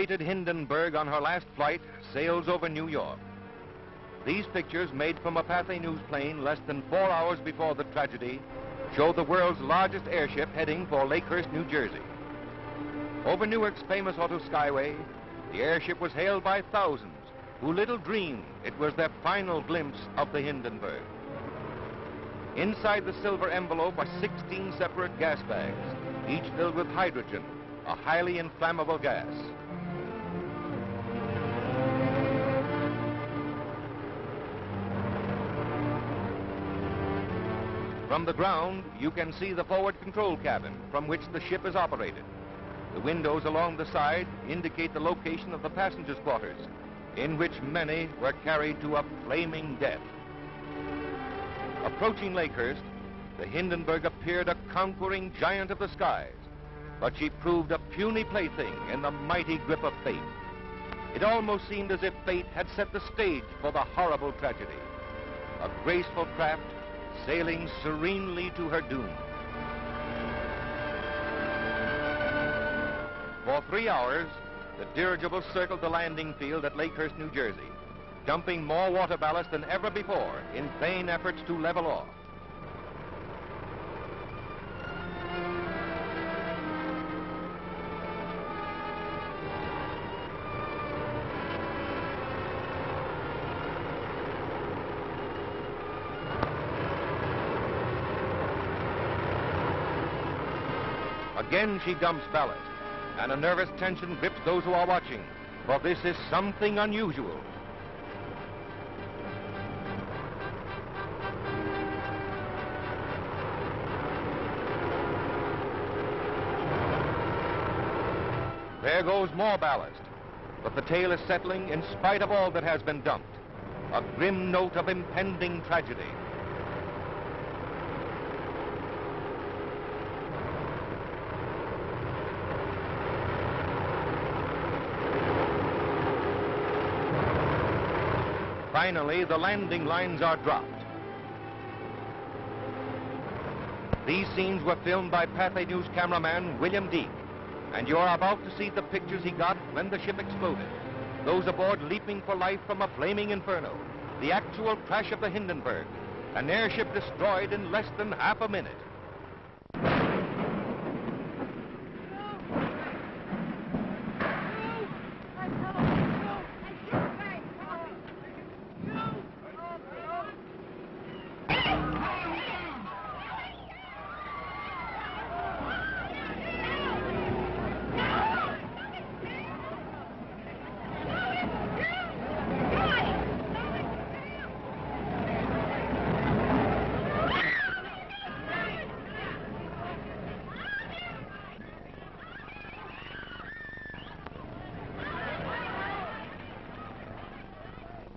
belated Hindenburg on her last flight sails over New York. These pictures, made from a Pathé News plane less than 4 hours before the tragedy, show the world's largest airship heading for Lakehurst, New Jersey. Over Newark's famous auto skyway, the airship was hailed by thousands who little dreamed it was their final glimpse of the Hindenburg. Inside the silver envelope are 16 separate gas bags, each filled with hydrogen, a highly inflammable gas. From the ground, you can see the forward control cabin from which the ship is operated. The windows along the side indicate the location of the passengers' quarters, in which many were carried to a flaming death. Approaching Lakehurst, the Hindenburg appeared a conquering giant of the skies, but she proved a puny plaything in the mighty grip of fate. It almost seemed as if fate had set the stage for the horrible tragedy. A graceful craft sailing serenely to her doom. For 3 hours, the dirigible circled the landing field at Lakehurst, New Jersey, dumping more water ballast than ever before in vain efforts to level off. Again she dumps ballast, and a nervous tension grips those who are watching, for this is something unusual. There goes more ballast, but the tail is settling in spite of all that has been dumped. A grim note of impending tragedy. Finally, the landing lines are dropped. These scenes were filmed by Pathé News cameraman William Deek, and you are about to see the pictures he got when the ship exploded. Those aboard leaping for life from a flaming inferno, the actual crash of the Hindenburg, an airship destroyed in less than half a minute.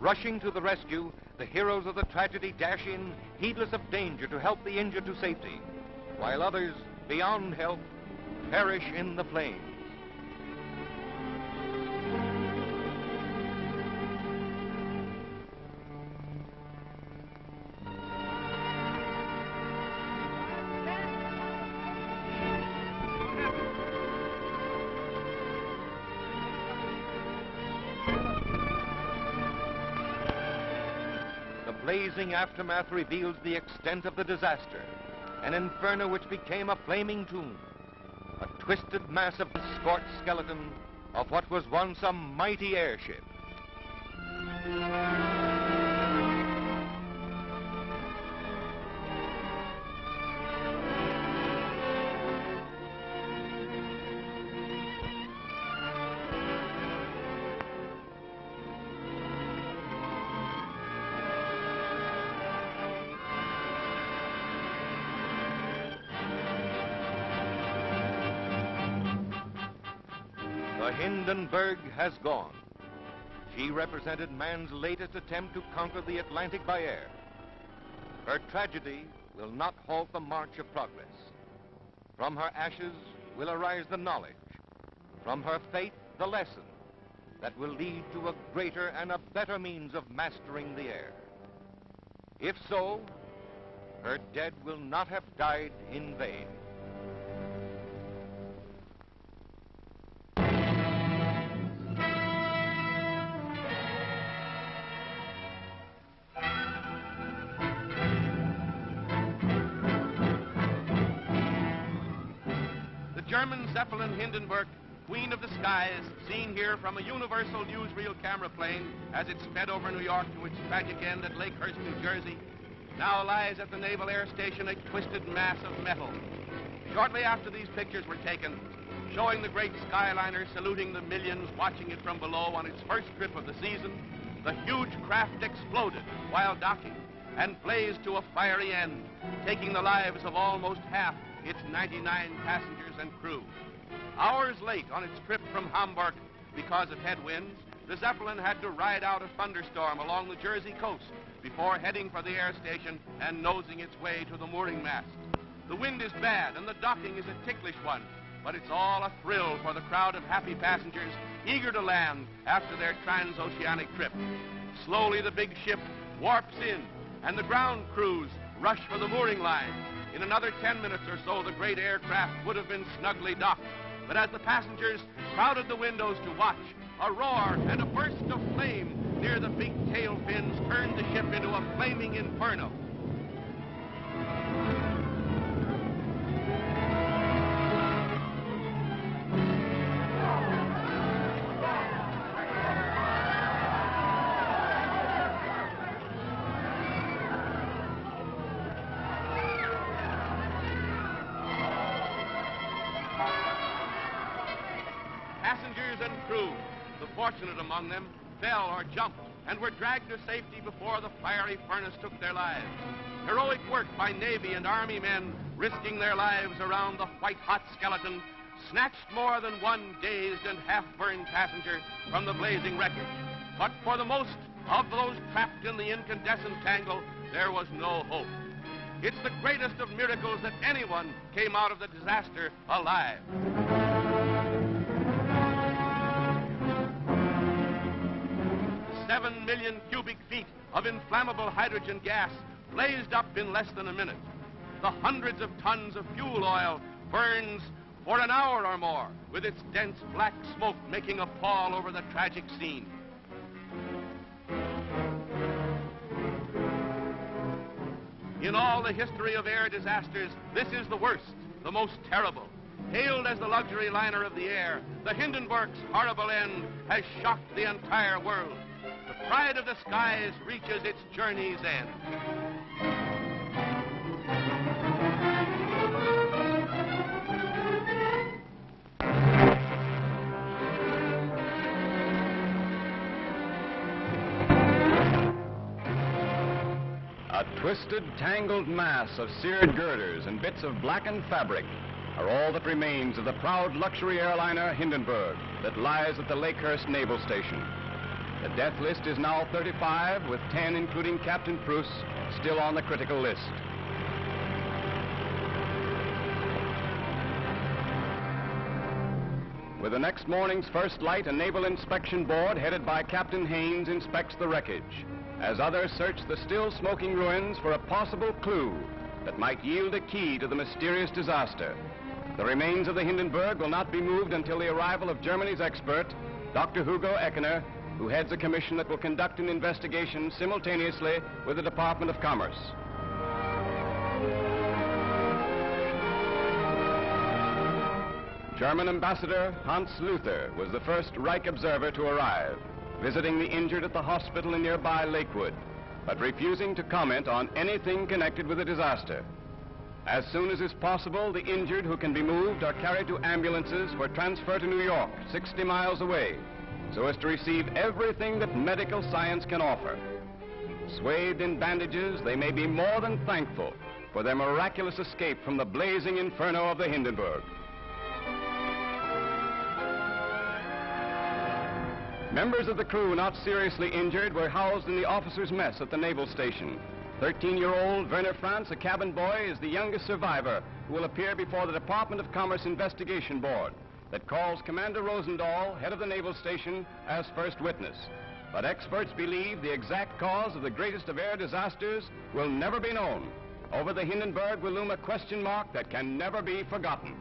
Rushing to the rescue, the heroes of the tragedy dash in, heedless of danger, to help the injured to safety, while others, beyond help, perish in the flames. The blazing aftermath reveals the extent of the disaster, an inferno which became a flaming tomb, a twisted mass of the scorched skeleton of what was once a mighty airship. The Hindenburg has gone. She represented man's latest attempt to conquer the Atlantic by air. Her tragedy will not halt the march of progress. From her ashes will arise the knowledge, from her fate the lesson that will lead to a greater and a better means of mastering the air. If so, her dead will not have died in vain. German Zeppelin Hindenburg, Queen of the Skies, seen here from a universal newsreel camera plane as it sped over New York to its tragic end at Lakehurst, New Jersey, now lies at the Naval Air Station a twisted mass of metal. Shortly after these pictures were taken, showing the great Skyliner saluting the millions watching it from below on its first trip of the season, the huge craft exploded while docking and blazed to a fiery end, taking the lives of almost half its 99 passengers and crew. Hours late on its trip from Hamburg because of headwinds, the Zeppelin had to ride out a thunderstorm along the Jersey coast before heading for the air station and nosing its way to the mooring mast. The wind is bad and the docking is a ticklish one, but it's all a thrill for the crowd of happy passengers eager to land after their transoceanic trip. Slowly the big ship warps in and the ground crews rush for the mooring line. In another 10 minutes or so, the great aircraft would have been snugly docked. But as the passengers crowded the windows to watch, a roar and a burst of flame near the big tail fins turned the ship into a flaming inferno. Passengers and crew, the fortunate among them, fell or jumped and were dragged to safety before the fiery furnace took their lives. Heroic work by Navy and Army men risking their lives around the white-hot skeleton snatched more than one dazed and half-burned passenger from the blazing wreckage. But for the most of those trapped in the incandescent tangle, there was no hope. It's the greatest of miracles that anyone came out of the disaster alive. 7 million cubic feet of inflammable hydrogen gas blazed up in less than a minute. The hundreds of tons of fuel oil burns for an hour or more, with its dense black smoke making a pall over the tragic scene. In all the history of air disasters, this is the worst, the most terrible. Hailed as the luxury liner of the air, the Hindenburg's horrible end has shocked the entire world. The pride of the skies reaches its journey's end. A twisted, tangled mass of seared girders and bits of blackened fabric are all that remains of the proud luxury airliner Hindenburg that lies at the Lakehurst Naval Station. The death list is now 35, with 10, including Captain Pruss, still on the critical list. With the next morning's first light, a naval inspection board headed by Captain Haynes inspects the wreckage, as others search the still smoking ruins for a possible clue that might yield a key to the mysterious disaster. The remains of the Hindenburg will not be moved until the arrival of Germany's expert, Dr. Hugo Eckener, who heads a commission that will conduct an investigation simultaneously with the Department of Commerce. German Ambassador Hans Luther was the first Reich observer to arrive, visiting the injured at the hospital in nearby Lakewood, but refusing to comment on anything connected with the disaster. As soon as is possible, the injured who can be moved are carried to ambulances for transfer to New York, 60 miles away, so as to receive everything that medical science can offer. Swathed in bandages, they may be more than thankful for their miraculous escape from the blazing inferno of the Hindenburg. Members of the crew not seriously injured were housed in the officers' mess at the naval station. 13-year-old Werner Franz, a cabin boy, is the youngest survivor who will appear before the Department of Commerce Investigation Board that calls Commander Rosendahl, head of the naval station, as first witness. But experts believe the exact cause of the greatest of air disasters will never be known. Over the Hindenburg will loom a question mark that can never be forgotten.